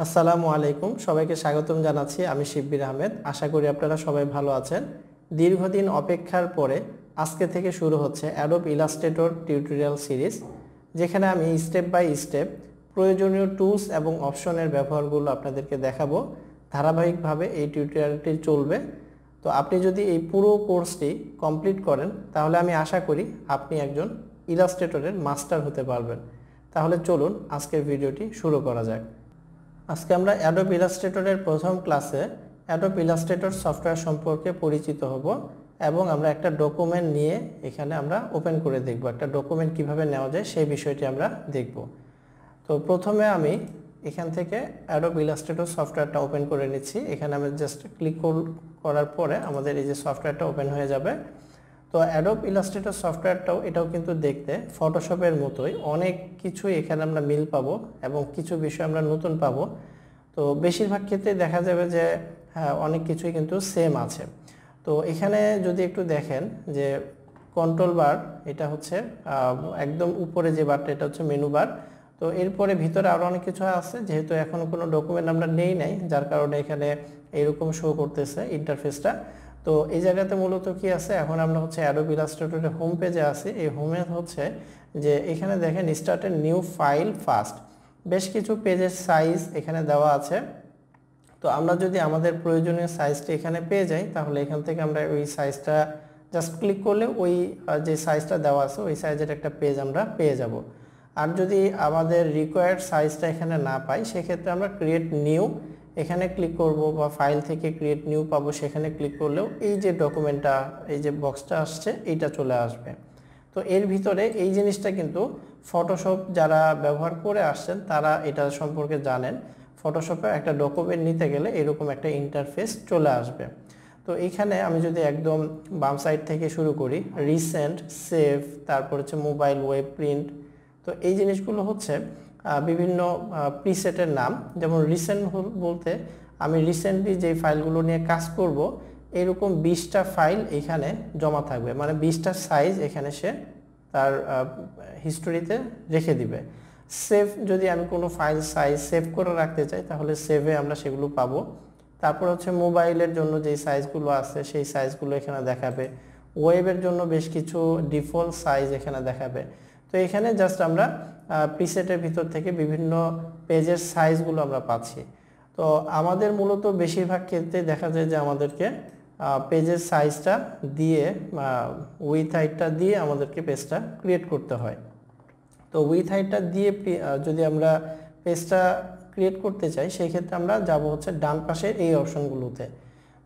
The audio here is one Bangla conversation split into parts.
আসসালামু আলাইকুম সবাইকে স্বাগতম জানাচ্ছি আমি শিব্বির আহমেদ আশা করি আপনারা সবাই ভালো আছেন দীর্ঘদিন অপেক্ষার পরে আজকে থেকে শুরু হচ্ছে Adobe Illustrator টিউটোরিয়াল সিরিজ যেখানে আমি স্টেপ বাই স্টেপ প্রয়োজনীয় টুলস এবং অপশনের ব্যবহারগুলো আপনাদেরকে দেখাবো ধারাবাহিকভাবে এই টিউটোরিয়ালটি চলবে তো আপনি যদি এই পুরো কোর্সটি কমপ্লিট করেন তাহলে আমি আশা করি আপনি একজন ইলাস্ট্রেটরের মাস্টার হতে পারবেন তাহলে চলুন আজকের ভিডিওটি শুরু করা যাক আজকে আমরা Adobe Illustrator-এর প্রথম ক্লাসে Adobe Illustrator সফটওয়্যার সম্পর্কে পরিচিত হব এবং আমরা একটা ডকুমেন্ট নিয়ে এখানে আমরা ওপেন করে দেখব একটা ডকুমেন্ট কিভাবে নেওয়া যায় সেই বিষয়টি আমরা দেখব তো প্রথমে আমি এখান থেকে Adobe Illustrator সফটওয়্যারটা ওপেন করে নিচ্ছি এখানে আমি জাস্ট ক্লিক করার পরে আমাদের এই যে সফটওয়্যারটা ওপেন হয়ে যাবে তো Adobe Illustrator সফটওয়্যারটাও এটাও কিন্তু দেখতে ফটোশপের মতোই অনেক কিছুই এখানে আমরা মিল পাবো এবং কিছু বিষয় আমরা নতুন পাবো তো বেশিরভাগ ক্ষেত্রে দেখা যাবে যে হ্যাঁ অনেক কিছুই কিন্তু সেম আছে তো এখানে যদি একটু দেখেন যে কন্ট্রোল বার এটা হচ্ছে একদম উপরে যে বারটা এটা হচ্ছে মেনু বার তো এরপরে ভিতরে আরো অনেক কিছু আছে যেহেতু এখনো কোনো ডকুমেন্ট আমরা নেই নাই যার কারণে এখানে এরকম শো করতেছে ইন্টারফেসটা তো এই জায়গাতে মূলত কি আছে এখন আমরা হচ্ছে Adobe Illustrator-এর হোম পেজে আছি এই হোমে হচ্ছে যে এখানে দেখেন start a new file first বেশ কিছু পেজের সাইজ এখানে দেওয়া আছে তো আমরা যদি আমাদের প্রয়োজনীয় সাইজটি এখানে পেয়ে যাই তাহলে এখান থেকে আমরা ওই সাইজটা জাস্ট ক্লিক করলে ওই যে সাইজটা দেওয়া আছে ওই সাইজের একটা পেজ আমরা পেয়ে যাব আর যদি আমাদের রিকোয়ার্ড সাইজটা এখানে না পাই সেক্ষেত্রে আমরা ক্রিয়েট নিউ এখানে ক্লিক করব বা ফাইল থেকে ক্রিয়েট নিউ পাবো সেখানে ক্লিক করলেও এই যে ডকুমেন্টটা এই যে বক্সটা আসছে এইটা চলে আসবে তো এর ভিতরে এই জিনিসটা কিন্তু ফটোশপ যারা ব্যবহার করে আসছেন তারা এটা সম্পর্কে জানেন ফটোশপে একটা ডকুমেন্ট নিতে গেলে এরকম একটা ইন্টারফেস চলে আসবে তো এইখানে আমি যদি একদম বাম সাইড থেকে শুরু করি রিসেন্ট সেভ তারপর হচ্ছে মোবাইল ওয়েব প্রিন্ট তো এই জিনিসগুলো হচ্ছে বিভিন্ন প্রিসেটের নাম যেমন রিসেন্ট বলতে আমি রিসেন্টলি যে ফাইলগুলো নিয়ে কাজ করব এরকম 20টা ফাইল এখানে জমা থাকবে মানে 20টা সাইজ এখানে সে তার হিস্টোরিতে রেখে দিবে সেভ যদি আমি কোনো ফাইল সাইজ সেভ করে রাখতে চাই তাহলে সেভে আমরা সেগুলো পাবো তারপর হচ্ছে মোবাইলের জন্য যে সাইজগুলো আছে সেই সাইজগুলো এখানে দেখাবে ওয়েবের জন্য বেশ কিছু ডিফল্ট সাইজ এখানে দেখাবে তো এখানে জাস্ট আমরা প্রিসেটের ভিতর থেকে বিভিন্ন পেজের সাইজগুলো আমরা পাচ্ছি তো আমাদের মূলত বেশিরভাগ ক্ষেত্রে দেখা যায় যে আমাদেরকে পেজের সাইজটা দিয়ে উইথ হাইটটা দিয়ে আমাদেরকে পেজটা ক্রিয়েট করতে হয় তো উইথ হাইটটা দিয়ে যদি আমরা পেজটা ক্রিয়েট করতে চাই সেই ক্ষেত্রে আমরা যাব হচ্ছে ডান পাশের এই অপশনগুলোতে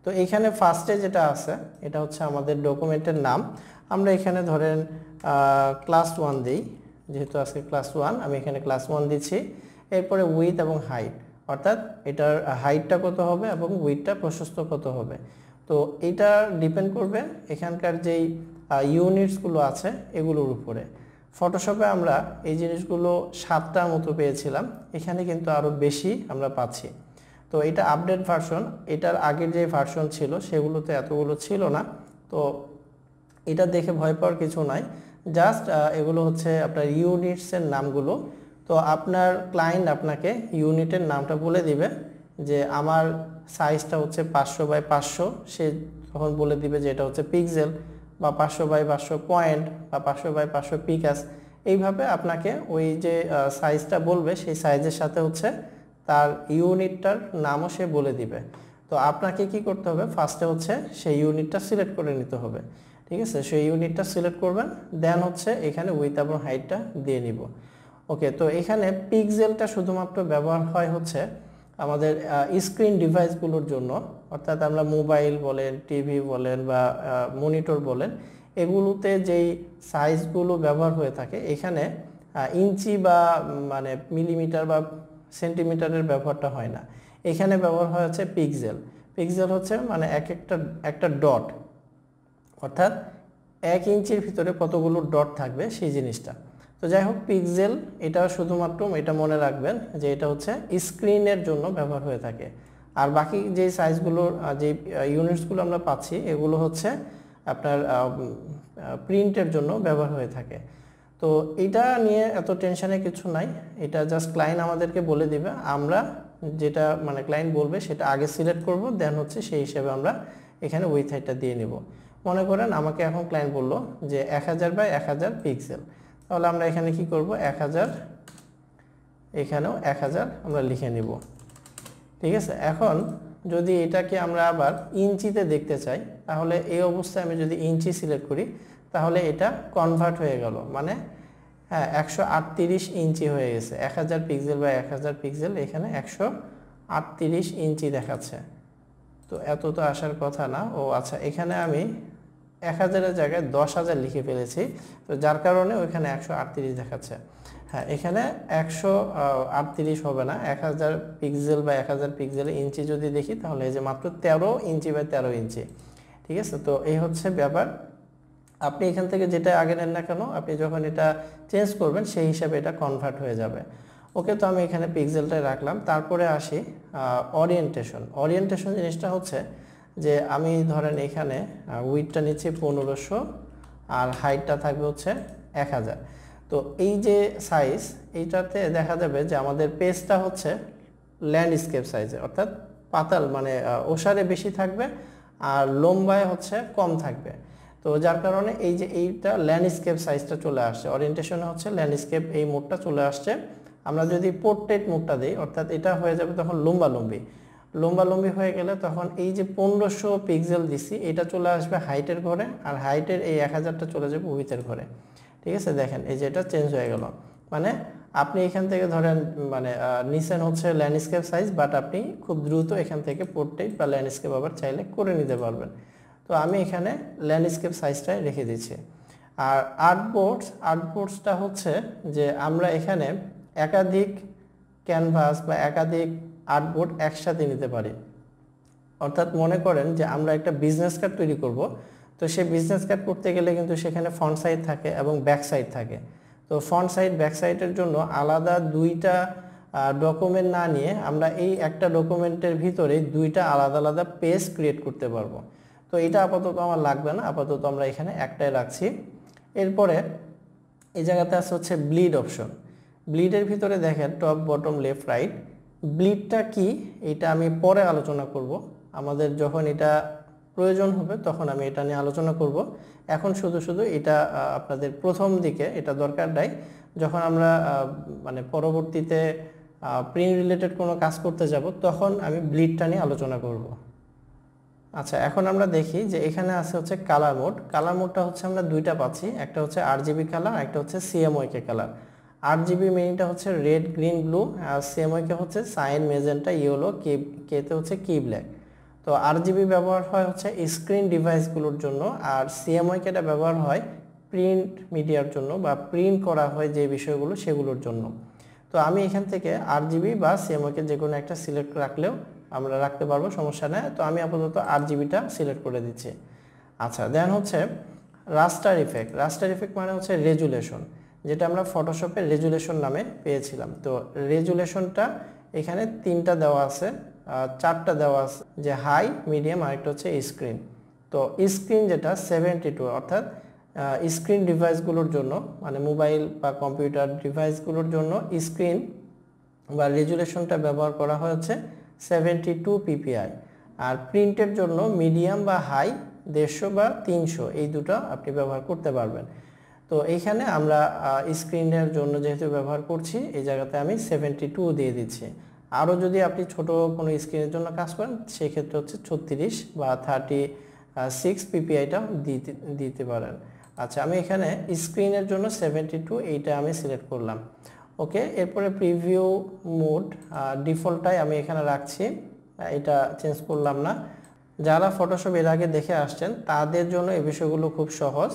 তো এখানে ফার্স্টে যেটা আছে এটা হচ্ছে আমাদের ডকুমেন্টের নাম আমরা এখানে ধরেন ক্লাস 1 দেই যেহেতু আজকে ক্লাস 1 আমি এখানে ক্লাস 1 দিচ্ছি এরপরে উইথ এবং হাইট অর্থাৎ এটার হাইটটা কত হবে এবং উইথটা প্রশস্ত কত হবে তো এটা ডিপেন্ড করবে এখানকার যেই ইউনিটসগুলো আছে এগুলোর উপরে ফটোশপে আমরা এই জিনিসগুলো 7টার মতো পেয়েছিলাম এখানে কিন্তু আরো বেশি আমরা পাচ্ছি তো এটা আপডেট ভার্সন এটার আগের যে ভার্সন ছিল সেগুলোতে এতগুলো ছিল না তো এটা দেখে ভয় পাওয়ার কিছু নাই জাস্ট এগুলো হচ্ছে আপনার ইউনিটসের নামগুলো তো আপনার ক্লায়েন্ট আপনাকে ইউনিটের নামটা বলে দিবে যে আমার সাইজটা হচ্ছে 500 বাই 500 সে তখন বলে দিবে যে এটা হচ্ছে পিক্সেল বা 500 বাই 500 পয়েন্ট বা 500 বাই 500 পিকাস এইভাবে আপনাকে ওই যে সাইজটা বলবে সেই সাইজের সাথে হচ্ছে তার ইউনিটটার নামও সে বলে দিবে তো আপনাকে কি করতে হবে ফার্স্টে হচ্ছে সেই ইউনিটটা সিলেক্ট করে নিতে হবে ঠিক আছে সেই ইউনিটটা সিলেক্ট করবেন দেন হচ্ছে এখানে উইথ এবং হাইটটা দিয়ে নিব ওকে তো এখানে পিক্সেলটা শুধুমাত্র ব্যবহার হয় হচ্ছে আমাদের স্ক্রিন ডিভাইসগুলোর জন্য অর্থাৎ আমরা মোবাইল বলেন টিভি বলেন বা মনিটর বলেন এগুলোতে যেই সাইজগুলো ব্যবহার হয়ে থাকে এখানে ইঞ্চি বা মানে মিলিমিটার বা সেন্টিমিটারের ব্যবহারটা হয় না এখানে ব্যবহার হয় হচ্ছে পিক্সেল পিক্সেল হচ্ছে মানে একটা ডট অর্থাৎ 1 ইঞ্চির ভিতরে কতগুলো ডট থাকবে সেই জিনিসটা তো যাই হোক পিক্সেল এটা শুধুমাত্র এটা মনে রাখবেন যে এটা হচ্ছে স্ক্রিনের জন্য ব্যবহার হয়ে থাকে আর বাকি যে সাইজগুলো যে ইউনিটসগুলো আমরা পাচ্ছি এগুলো হচ্ছে আপনার প্রিন্টের জন্য ব্যবহার হয়ে থাকে তো এটা নিয়ে এত টেনশনে কিছু নাই, এটা জাস্ট ক্লায়েন্ট আমাদেরকে বলে দিবে, আমরা যেটা মানে ক্লায়েন্ট বলবে সেটা আগে সিলেক্ট করব, দেন হচ্ছে সেই হিসাবে আমরা এখানে উইথ হাইটটা দিয়ে নিব। মনে করেন আমাকে এখন ক্লায়েন্ট বলল যে 1000 বাই 1000 পিক্সেল, তাহলে আমরা এখানে কি করব 1000, এখানেও 1000 আমরা লিখে নিব। ঠিক আছে, এখন যদি এটাকে আমরা আবার ইঞ্চিতে দেখতে চাই, তাহলে এই অবস্থায় আমি যদি ইঞ্চি সিলেক্ট করি তাহলে এটা কনভার্ট হয়ে গেল, মানে হ্যাঁ 138 ইঞ্চি হয়ে গেছে। 1000 পিক্সেল বা 1000 পিক্সেল, এখানে 138 ইঞ্চি দেখাচ্ছে। তো এত তো আসার কথা না। ও আচ্ছা, এখানে আমি 1000-এর জায়গায় 10000 লিখে ফেলেছি, তো যার কারণে ওইখানে 138 দেখাচ্ছে। হ্যাঁ, এখানে 138 হবে না, 1000 পিক্সেল বা 1000 পিক্সেল ইঞ্চি যদি দেখি তাহলে এই যে মাত্র 13 ইঞ্চি বাই 13 ইঞ্চি। ঠিক আছে, তো এই হচ্ছে ব্যাপার। আপনি এখান থেকে যেটা আগে নেন না কেন, আপনি যখন এটা চেঞ্জ করবেন সেই হিসাবে এটা কনভার্ট হয়ে যাবে। ওকে, তো আমি এখানে পিক্সেলটাই রাখলাম। তারপরে আসি ওরিয়েন্টেশন। ওরিয়েন্টেশন জিনিসটা হচ্ছে যে আমি ধরেন এখানে উইডথটা নিচ্ছি 1500 আর হাইটটা থাকবে হচ্ছে 1000। তো এই যে সাইজ, এইটাতে দেখা যাবে যে আমাদের পেজটা হচ্ছে ল্যান্ডস্কেপ সাইজে, অর্থাৎ পাতাল মানে ওসারে বেশি থাকবে আর লম্বায় হচ্ছে কম থাকবে। তো যার কারণে এই যে এইটা ল্যান্ডস্কেপ সাইজটা চলে আসছে, ওরিয়েন্টেশনে হচ্ছে ল্যান্ডস্কেপ এই মোডটা চলে আসছে। আমরা যদি পোর্ট্রেট মোডটা দিই, অর্থাৎ এটা হয়ে যাবে তখন লম্বালম্বি হয়ে গেলে তখন এই যে 1500 পিক্সেল দিছি এটা চলে আসবে হাইটের ঘরে, আর হাইটের এই 1000টা চলে যাবে উইথের ঘরে। ঠিক আছে, দেখেন এই যে এটা চেঞ্জ হয়ে গেল। মানে আপনি এখান থেকে ধরেন মানে নিচেন হচ্ছে ল্যান্ডস্কেপ সাইজ, বাট আপনি খুব দ্রুত এখান থেকে পোর্ট্রেট বা ল্যান্ডস্কেপ আবার চাইলে করে নিতে পারবেন। তো আমি এখানে ল্যান্ডস্কেপ সাইজটাই রেখে দিচ্ছি। আর আর্টবোর্ডসটা হচ্ছে যে আমরা এখানে একাধিক ক্যানভাস বা একাধিক আর্টবোর্ড একসাথে নিতে পারি। অর্থাৎ মনে করেন যে আমরা একটা বিজনেস কার্ড তৈরি করব, তো সেই বিজনেস কার্ড করতে গেলে কিন্তু সেখানে ফ্রন্ট সাইড থাকে এবং ব্যাক সাইড থাকে। তো ফ্রন্ট সাইড ব্যাক সাইডের জন্য আলাদা দুইটা ডকুমেন্ট না নিয়ে আমরা এই একটা ডকুমেন্টের ভিতরে দুইটা আলাদা আলাদা পেজ ক্রিয়েট করতে পারবো। তো এটা আপাতত আমার লাগবে না, আপাতত আমরা এখানে একটাই রাখছি। এরপরে এই জায়গাতে আছে হচ্ছে ব্লিড অপশন। ব্লিডের ভিতরে দেখেন টপ বটম লেফট রাইট। ব্লিডটা কি এটা আমি পরে আলোচনা করব, আমাদের যখন এটা প্রয়োজন হবে তখন আমি এটা নিয়ে আলোচনা করব। এখন শুধু এটা আপনাদের প্রথম দিকে এটা দরকার নাই, যখন আমরা মানে পরবর্তীতে প্রিন্ট রিলেটেড কোনো কাজ করতে যাব তখন আমি ব্লিডটা নিয়ে আলোচনা করব। আচ্ছা, এখন আমরা দেখি যে এখানে আছে হচ্ছে কালার মোড। কালার মোডটা হচ্ছে আমরা দুইটা পাচ্ছি, একটা হচ্ছে RGB কালার, একটা হচ্ছে CMYK কালার। RGB মিনিংটা হচ্ছে রেড গ্রিন ব্লু, আর CMYK হচ্ছে সাইন মেজেন্টা ইয়েলো, কেতে হচ্ছে কি ব্ল্যাক। তো RGB ব্যবহার হয় হচ্ছে স্ক্রিন ডিভাইসগুলোর জন্য, আর CMYKটা ব্যবহার হয় প্রিন্ট মিডিয়ার জন্য বা প্রিন্ট করা হয় যে বিষয়গুলো সেগুলোর জন্য। তো আমি এখান থেকে RGB বা CMYK যে কোনো একটা সিলেক্ট রাখলেও আমরা রাখতে পারবো, সমস্যা নেই। তো আমি আপাতত RGBটা সিলেক্ট করে দিচ্ছি। আচ্ছা, দেন হচ্ছে রাস্টার ইফেক্ট। রাস্টার ইফেক্ট মানে হচ্ছে রেজুলেশন, যেটা আমরা ফটোশপে রেজুলেশন নামে পেয়েছিলাম। তো রেজুলেশনটা এখানে তিনটা দেওয়া আছে, চারটা দেওয়া আছে, যে হাই, মিডিয়াম আর একটা হচ্ছে স্ক্রিন। তো স্ক্রিন যেটা 72, অর্থাৎ স্ক্রিন ডিভাইসগুলোর জন্য মানে মোবাইল বা কম্পিউটার ডিভাইসগুলোর জন্য স্ক্রিন বা রেজুলেশনটা ব্যবহার করা হয়েছে 72 ppi। আর প্রিন্টের জন্য মিডিয়াম বা হাই 150 বা 300, এই দুটো আপনি ব্যবহার করতে পারবেন। তো এইখানে আমরা স্ক্রিনের জন্য যেহেতু ব্যবহার করছি এই জায়গাতে আমি 72 দিয়ে দিচ্ছি। আরও যদি আপনি ছোট কোনো স্ক্রিনের জন্য কাজ করেন সেই ক্ষেত্রে হচ্ছে 36 বা 36 ppiটা দিতে পারেন। আচ্ছা, আমি এখানে স্ক্রিনের জন্য 72 এইটা আমি সিলেক্ট করলাম। ওকে, এরপরে প্রিভিউ মোড ডিফল্টটাই আমি এখানে রাখছি, এটা চেঞ্জ করলাম না। যারা ফটোশপ এর আগে দেখে আসছেন তাদের জন্য এই বিষয়গুলো খুব সহজ,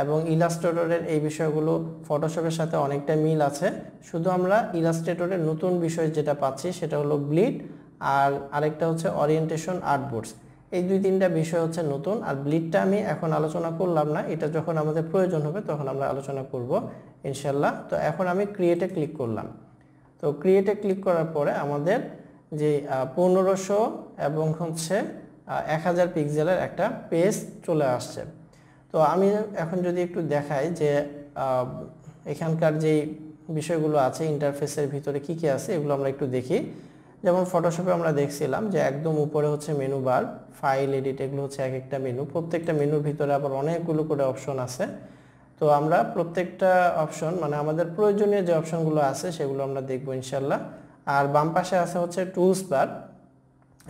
এবং ইলাস্ট্রেটরের এই বিষয়গুলো ফটোশপের সাথে অনেকটা মিল আছে। শুধু আমরা ইলাস্ট্রেটরের নতুন বিষয় যেটা পাচ্ছি সেটা হলো ব্লিড, আর আরেকটা হচ্ছে ওরিয়েন্টেশন আর্টবোর্ডস। এই দুই তিনটা বিষয় হচ্ছে নতুন, আর ব্লিডটা আমি এখন আলোচনা করলাম না, এটা যখন আমাদের প্রয়োজন হবে তখন আমরা আলোচনা করব ইনশাল্লাহ। তো এখন আমি ক্রিয়েটে ক্লিক করলাম। তো ক্রিয়েটে ক্লিক করার পরে আমাদের যে 1500 এবং হচ্ছে 1000 পিক্সেলের একটা পেজ চলে আসছে। তো আমি এখন যদি একটু দেখাই যে এখানকার যেই বিষয়গুলো আছে ইন্টারফেসের ভিতরে কি কি আছে এগুলো আমরা একটু দেখি। যেমন ফটোশপে আমরা দেখছিলাম যে একদম উপরে হচ্ছে মেনু বার, ফাইল, এডিট, এগুলো হচ্ছে এক একটা মেনু। প্রত্যেকটা মেনুর ভিতরে আবার অনেকগুলো করে অপশন আছে। তো আমরা প্রত্যেকটা অপশন মানে আমাদের প্রয়োজনীয় যে অপশনগুলো আছে সেগুলো আমরা দেখবো ইনশাল্লাহ। আর বাম পাশে আছে হচ্ছে টুলস বার।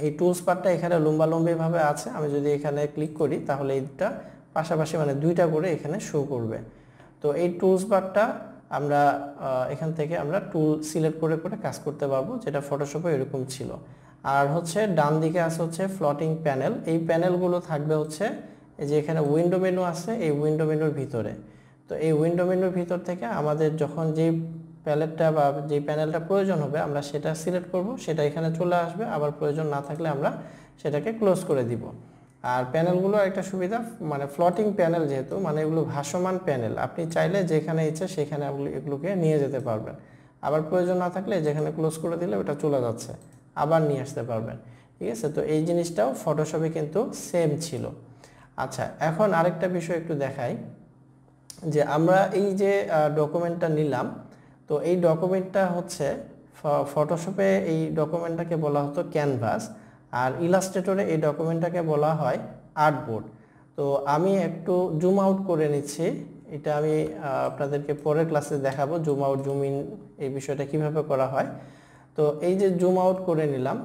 এই টুলস বারটা এখানে লম্বালম্বিভাবে আছে। আমি যদি এখানে ক্লিক করি তাহলে এইটা পাশাপাশি মানে দুইটা করে এখানে শো করবে। তো এই টুলস বারটা আমরা এখান থেকে আমরা টুল সিলেক্ট করে করে কাজ করতে পারবো, যেটা ফটোশপে এরকম ছিল। আর হচ্ছে ডান দিকে আছে হচ্ছে ফ্লোটিং প্যানেল। এই প্যানেলগুলো থাকবে হচ্ছে এই যে এখানে উইন্ডো মেনু আছে, এই উইন্ডো মেনুর ভিতরে। তো এই উইন্ডো মেনুর ভিতর থেকে আমাদের যখন যে প্যালেটটা বা যে প্যানেলটা প্রয়োজন হবে আমরা সেটা সিলেক্ট করব, সেটা এখানে চলে আসবে। আবার প্রয়োজন না থাকলে আমরা সেটাকে ক্লোজ করে দিব। আর প্যানেলগুলো একটা সুবিধা, মানে ফ্লোটিং প্যানেল যেহেতু, মানে এগুলো ভাসমান প্যানেল, আপনি চাইলে যেখানে ইচ্ছে সেখানে এগুলোকে নিয়ে যেতে পারবেন। আবার প্রয়োজন না থাকলে যেখানে ক্লোজ করে দিলে ওটা চলে যাচ্ছে, আবার নিয়ে আসতে পারবেন। ঠিক আছে, তো এই জিনিসটাও ফটোশপে কিন্তু সেম ছিল। আচ্ছা, এখন আরেকটা বিষয় একটু দেখাই যে আমরা এই যে ডকুমেন্টটা নিলাম, তো এই ডকুমেন্টটা হচ্ছে ফটোশপে এই ডকুমেন্টটাকে বলা হতো ক্যানভাস, আর ইলাস্ট্রেটরে এই ডকুমেন্টটাকে বলা হয় আর্টবোর্ড। তো আমি একটু জুম আউট করে নিচ্ছি, এটা আমি আপনাদেরকে পরের ক্লাসে দেখাবো জুম আউট জুম ইন এই বিষয়টা কিভাবে করা হয়। তো এই যে জুম আউট করে নিলাম,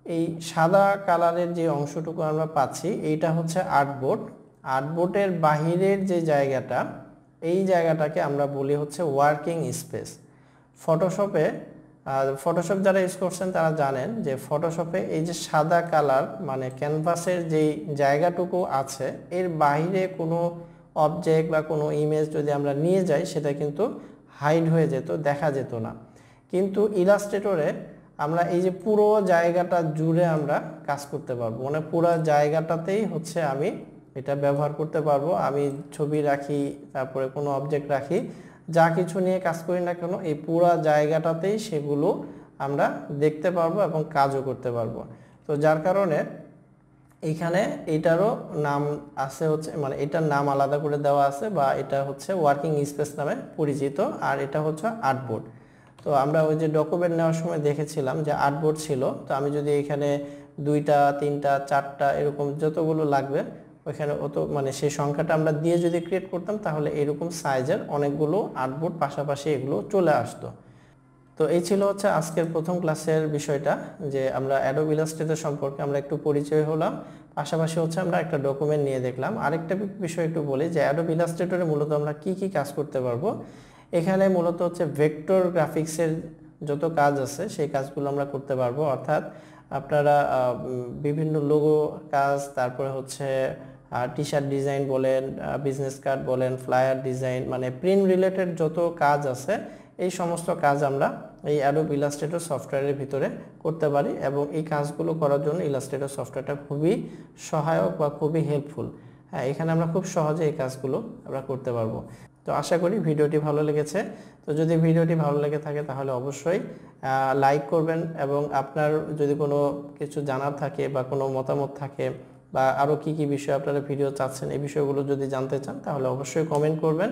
এই সাদা কালারের যে অংশটুকু আমরা পাচ্ছি এইটা হচ্ছে আর্টবোর্ড। আর্টবোর্ডের বাহিরের যে জায়গাটা, এই জায়গাটাকে আমরা বলি হচ্ছে ওয়ার্কিং স্পেস। ফটোশপ যারা ইউজ করছেন তারা জানেন যে ফটোশপে এই যে সাদা কালার মানে ক্যানভাসের যেই জায়গাটুকু আছে এর বাইরে কোনো অবজেক্ট বা কোনো ইমেজ যদি আমরা নিয়ে যাই সেটা কিন্তু হাইড হয়ে যেত, দেখা যেত না। কিন্তু ইলাস্ট্রেটরে আমরা এই যে পুরো জায়গাটা জুড়ে আমরা কাজ করতে পারবো, মানে পুরো জায়গাটাতেই হচ্ছে আমি এটা ব্যবহার করতে পারবো। আমি ছবি রাখি, তারপরে কোনো অবজেক্ট রাখি, যা কিছু নিয়ে কাজ করি না কেন এই পুরো জায়গাটাতেই সেগুলো আমরা দেখতে পারবো এবং কাজও করতে পারবো। তো যার কারণে এইখানে এটারও নাম আছে হচ্ছে, মানে এটার নাম আলাদা করে দেওয়া আছে, বা এটা হচ্ছে ওয়ার্কিং স্পেস নামে পরিচিত, আর এটা হচ্ছে আর্টবোর্ড। তো আমরা ওই যে ডকুমেন্ট নেওয়ার সময় দেখেছিলাম যে আর্টবোর্ড ছিল। তো আমি যদি এখানে 2টা 3টা 4টা এরকম যতগুলো লাগবে ওইখানে অত মানে সেই সংখ্যাটা আমরা দিয়ে যদি ক্রিয়েট করতাম তাহলে এরকম সাইজের অনেকগুলো আর্টবোর্ড পাশাপাশি এগুলো চলে আসতো। তো এই ছিল হচ্ছে আজকের প্রথম ক্লাসের বিষয়টা, যে আমরা অ্যাডোব ইলাস্ট্রেটর সম্পর্কে আমরা একটু পরিচয় হলাম, পাশাপাশি হচ্ছে আমরা একটা ডকুমেন্ট নিয়ে দেখলাম। আরেকটা বিষয় একটু বলি যে অ্যাডোব ইলাস্ট্রেটরে মূলত আমরা কি কি কাজ করতে পারবো। এখানে মূলত হচ্ছে ভেক্টর গ্রাফিক্সের যত কাজ আছে সেই কাজগুলো আমরা করতে পারবো, অর্থাৎ আপনারা বিভিন্ন লোগো কাজ, তারপরে হচ্ছে টি শার্ট ডিজাইন বলেন, বিজনেস কার্ড বলেন, ফ্লায়ার ডিজাইন, মানে প্রিন্ট রিলেটেড যত কাজ আছে এই সমস্ত কাজ আমরা এই অ্যাডোব ইলাস্ট্রেটর সফটওয়্যারের ভিতরে করতে পারি, এবং এই কাজগুলো করার জন্য ইলাস্ট্রেটর সফটওয়্যারটা খুবই সহায়ক বা খুবই হেল্পফুল। হ্যাঁ, এখানে আমরা খুব সহজে এই কাজগুলো আমরা করতে পারবো। তো আশা করি ভিডিওটি ভালো লেগেছে। তো যদি ভিডিওটি ভালো লেগে থাকে তাহলে অবশ্যই লাইক করবেন, এবং আপনার যদি কোনো কিছু জানার থাকে বা কোনো মতামত থাকে বা আরও কি কি বিষয় আপনারা ভিডিও চাচ্ছেন এই বিষয়গুলো যদি জানতে চান তাহলে অবশ্যই কমেন্ট করবেন।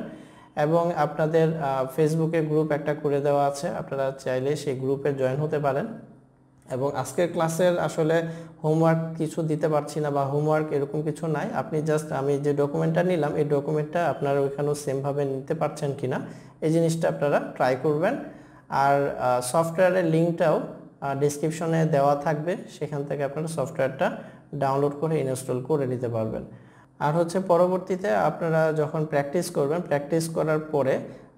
এবং আপনাদের ফেসবুকে গ্রুপ একটা করে দেওয়া আছে, আপনারা চাইলে সেই গ্রুপে জয়েন হতে পারেন। এবং আজকের ক্লাসের আসলে হোমওয়ার্ক কিছু দিতে পারছি না, বা হোমওয়ার্ক এরকম কিছু নাই। আপনি জাস্ট আমি যে ডকুমেন্টটা নিলাম এই ডকুমেন্টটা আপনারা ওইখানেও সেমভাবে নিতে পারছেন কিনা এই জিনিসটা আপনারা ট্রাই করবেন। আর সফটওয়্যারের লিঙ্কটাও ডেসক্রিপশনে দেওয়া থাকবে, সেখান থেকে আপনারা সফটওয়্যারটা ডাউনলোড করে ইনস্টল করে নিতে পারবেন। আর হচ্ছে পরবর্তীতে আপনারা যখন প্র্যাকটিস করবেন, প্র্যাকটিস করার পরে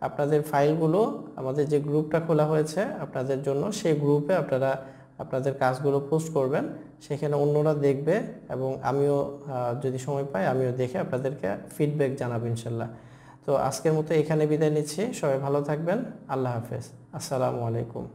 আপনাদের ফাইলগুলো আমাদের যে গ্রুপটা খোলা হয়েছে আপনাদের জন্য, সেই গ্রুপে আপনারা আপনাদের কাজগুলো পোস্ট করবেন, সেখানে অন্যরা দেখবে, এবং আমিও যদি সময় পাই আমিও দেখে আপনাদেরকে ফিডব্যাক জানাবো ইনশাল্লাহ। তো আজকের মতো এখানে বিদায় নিচ্ছি, সবাই ভালো থাকবেন, আল্লাহ হাফেজ, আসসালামু আলাইকুম।